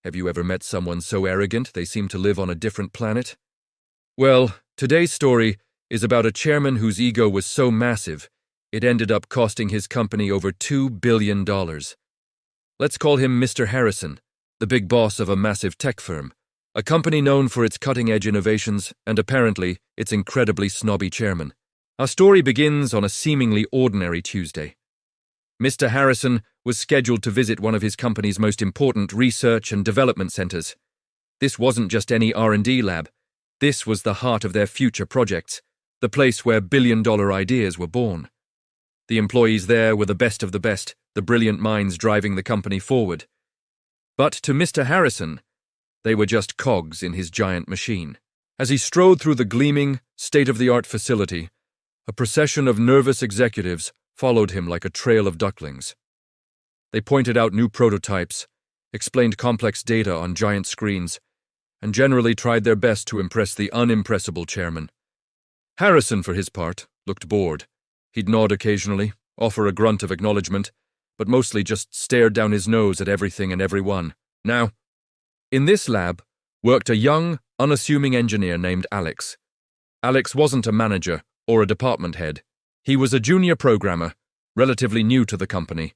Have you ever met someone so arrogant they seem to live on a different planet? Well, today's story is about a chairman whose ego was so massive, it ended up costing his company over $2 billion. Let's call him Mr. Harrison, the big boss of a massive tech firm, a company known for its cutting-edge innovations and apparently its incredibly snobby chairman. Our story begins on a seemingly ordinary Tuesday. Mr. Harrison was scheduled to visit one of his company's most important research and development centers. This wasn't just any R&D lab. This was the heart of their future projects, the place where billion-dollar ideas were born. The employees there were the best of the best, the brilliant minds driving the company forward. But to Mr. Harrison, they were just cogs in his giant machine. As he strode through the gleaming, state-of-the-art facility, a procession of nervous executives followed him like a trail of ducklings. They pointed out new prototypes, explained complex data on giant screens, and generally tried their best to impress the unimpressible chairman. Harrison, for his part, looked bored. He'd nod occasionally, offer a grunt of acknowledgement, but mostly just stared down his nose at everything and everyone. Now, in this lab worked a young, unassuming engineer named Alex. Alex wasn't a manager or a department head. He was a junior programmer, relatively new to the company,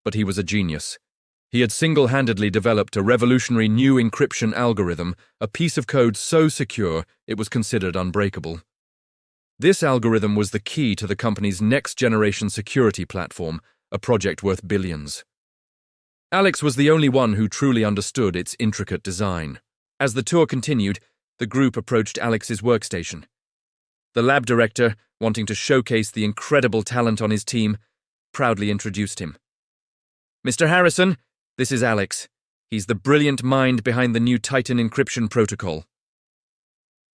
but he was a genius. He had single-handedly developed a revolutionary new encryption algorithm, a piece of code so secure it was considered unbreakable. This algorithm was the key to the company's next-generation security platform, a project worth billions. Alex was the only one who truly understood its intricate design. As the tour continued, the group approached Alex's workstation. The lab director, wanting to showcase the incredible talent on his team, proudly introduced him. "Mr. Harrison, this is Alex. He's the brilliant mind behind the new Titan encryption protocol."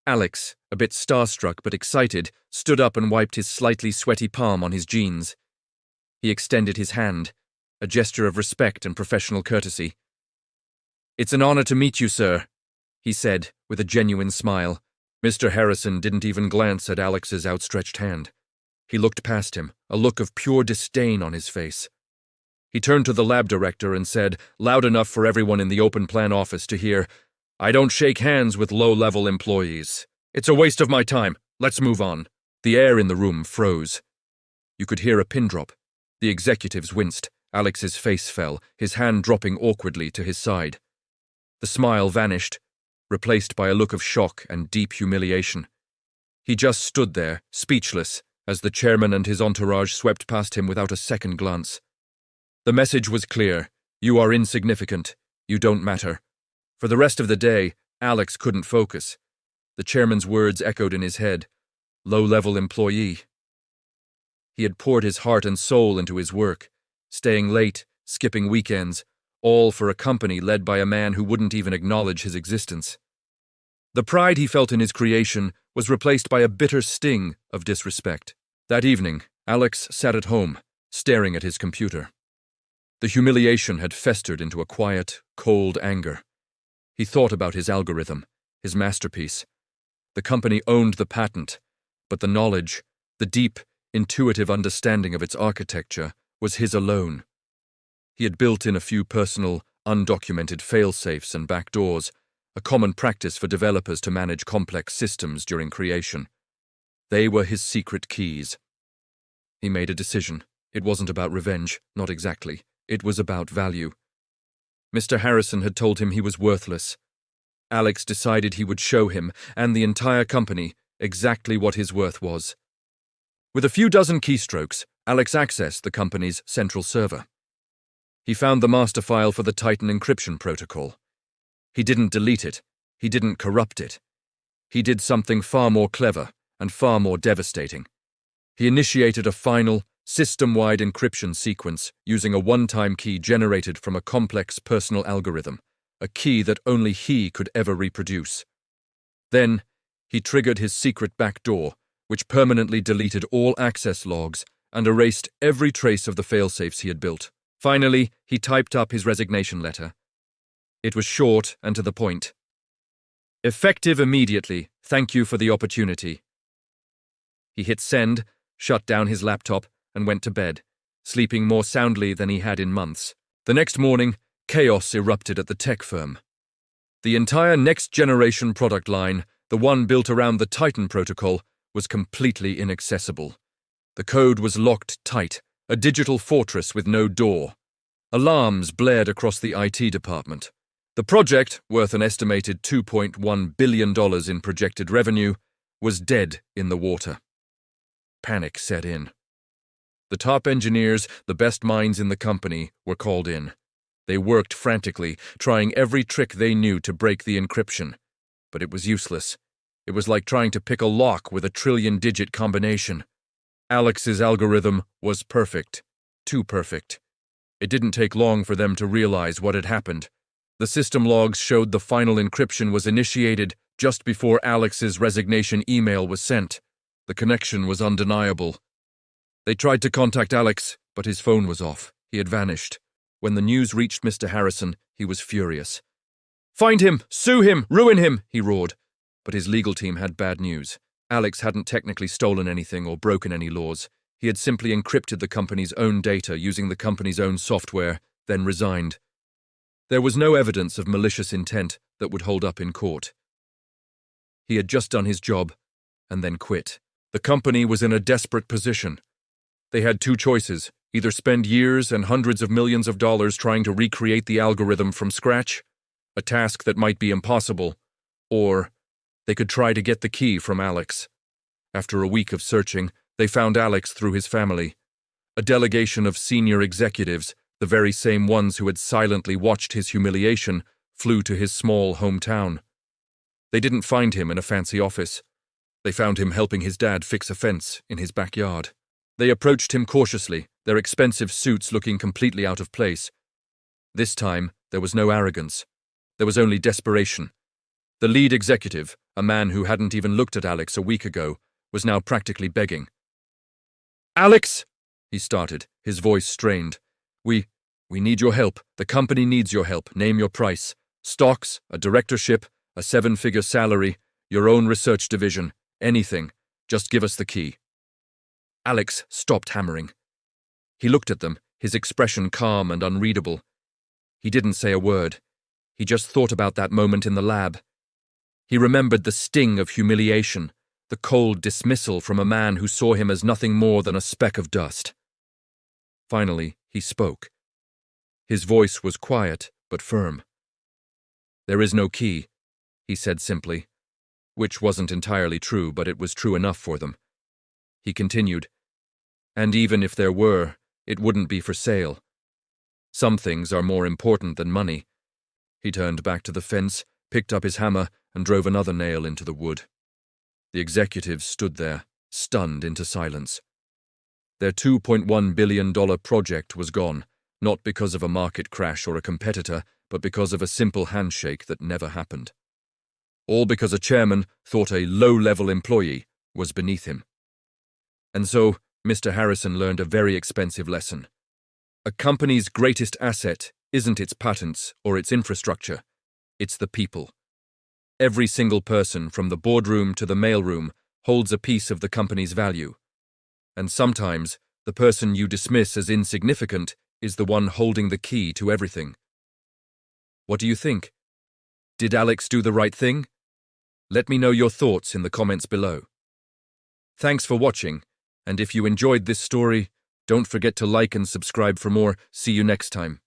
Alex, a bit starstruck but excited, stood up and wiped his slightly sweaty palm on his jeans. He extended his hand, a gesture of respect and professional courtesy. "It's an honor to meet you, sir," he said, with a genuine smile. Mr. Harrison didn't even glance at Alex's outstretched hand. He looked past him, a look of pure disdain on his face. He turned to the lab director and said, loud enough for everyone in the open plan office to hear, "I don't shake hands with low-level employees. It's a waste of my time. Let's move on." The air in the room froze. You could hear a pin drop. The executives winced. Alex's face fell, his hand dropping awkwardly to his side. The smile vanished, replaced by a look of shock and deep humiliation. He just stood there, speechless, as the chairman and his entourage swept past him without a second glance. The message was clear. You are insignificant. You don't matter. For the rest of the day, Alex couldn't focus. The chairman's words echoed in his head. Low-level employee. He had poured his heart and soul into his work, staying late, skipping weekends, all for a company led by a man who wouldn't even acknowledge his existence. The pride he felt in his creation was replaced by a bitter sting of disrespect. That evening, Alex sat at home, staring at his computer. The humiliation had festered into a quiet, cold anger. He thought about his algorithm, his masterpiece. The company owned the patent, but the knowledge, the deep, intuitive understanding of its architecture, was his alone. He had built in a few personal, undocumented fail-safes and backdoors, a common practice for developers to manage complex systems during creation. They were his secret keys. He made a decision. It wasn't about revenge, not exactly. It was about value. Mr. Harrison had told him he was worthless. Alex decided he would show him, and the entire company, exactly what his worth was. With a few dozen keystrokes, Alex accessed the company's central server. He found the master file for the Titan encryption protocol. He didn't delete it. He didn't corrupt it. He did something far more clever and far more devastating. He initiated a final, system-wide encryption sequence using a one-time key generated from a complex personal algorithm, a key that only he could ever reproduce. Then, he triggered his secret backdoor, which permanently deleted all access logs and erased every trace of the failsafes he had built. Finally, he typed up his resignation letter. It was short and to the point. "Effective immediately. Thank you for the opportunity." He hit send, shut down his laptop, and went to bed, sleeping more soundly than he had in months. The next morning, chaos erupted at the tech firm. The entire next-generation product line, the one built around the Titan protocol, was completely inaccessible. The code was locked tight, a digital fortress with no door. Alarms blared across the IT department. The project, worth an estimated $2.1 billion in projected revenue, was dead in the water. Panic set in. The top engineers, the best minds in the company, were called in. They worked frantically, trying every trick they knew to break the encryption. But it was useless. It was like trying to pick a lock with a trillion-digit combination. Alex's algorithm was perfect. Too perfect. It didn't take long for them to realize what had happened. The system logs showed the final encryption was initiated just before Alex's resignation email was sent. The connection was undeniable. They tried to contact Alex, but his phone was off. He had vanished. When the news reached Mr. Harrison, he was furious. "Find him! Sue him! Ruin him!" he roared. But his legal team had bad news. Alex hadn't technically stolen anything or broken any laws. He had simply encrypted the company's own data using the company's own software, then resigned. There was no evidence of malicious intent that would hold up in court. He had just done his job, and then quit. The company was in a desperate position. They had two choices: either spend years and hundreds of millions of dollars trying to recreate the algorithm from scratch, a task that might be impossible, or they could try to get the key from Alex. After a week of searching, they found Alex through his family. A delegation of senior executives, the very same ones who had silently watched his humiliation, flew to his small hometown. They didn't find him in a fancy office. They found him helping his dad fix a fence in his backyard. They approached him cautiously, their expensive suits looking completely out of place. This time, there was no arrogance. There was only desperation. The lead executive, a man who hadn't even looked at Alex a week ago, was now practically begging. "Alex," he started, his voice strained. We need your help. The company needs your help. Name your price. Stocks, a directorship, a 7-figure salary, your own research division, anything. Just give us the key." Alex stopped hammering. He looked at them, his expression calm and unreadable. He didn't say a word. He just thought about that moment in the lab. He remembered the sting of humiliation, the cold dismissal from a man who saw him as nothing more than a speck of dust. Finally, he spoke. His voice was quiet but firm. "There is no key," he said simply, which wasn't entirely true, but it was true enough for them. He continued, "And even if there were, it wouldn't be for sale. Some things are more important than money." He turned back to the fence, picked up his hammer, and drove another nail into the wood. The executives stood there, stunned into silence. Their $2.1 billion project was gone, not because of a market crash or a competitor, but because of a simple handshake that never happened. All because a chairman thought a low-level employee was beneath him. And so, Mr. Harrison learned a very expensive lesson. A company's greatest asset isn't its patents or its infrastructure, it's the people. Every single person, from the boardroom to the mailroom, holds a piece of the company's value. And sometimes, the person you dismiss as insignificant is the one holding the key to everything. What do you think? Did Alex do the right thing? Let me know your thoughts in the comments below. Thanks for watching, and if you enjoyed this story, don't forget to like and subscribe for more. See you next time.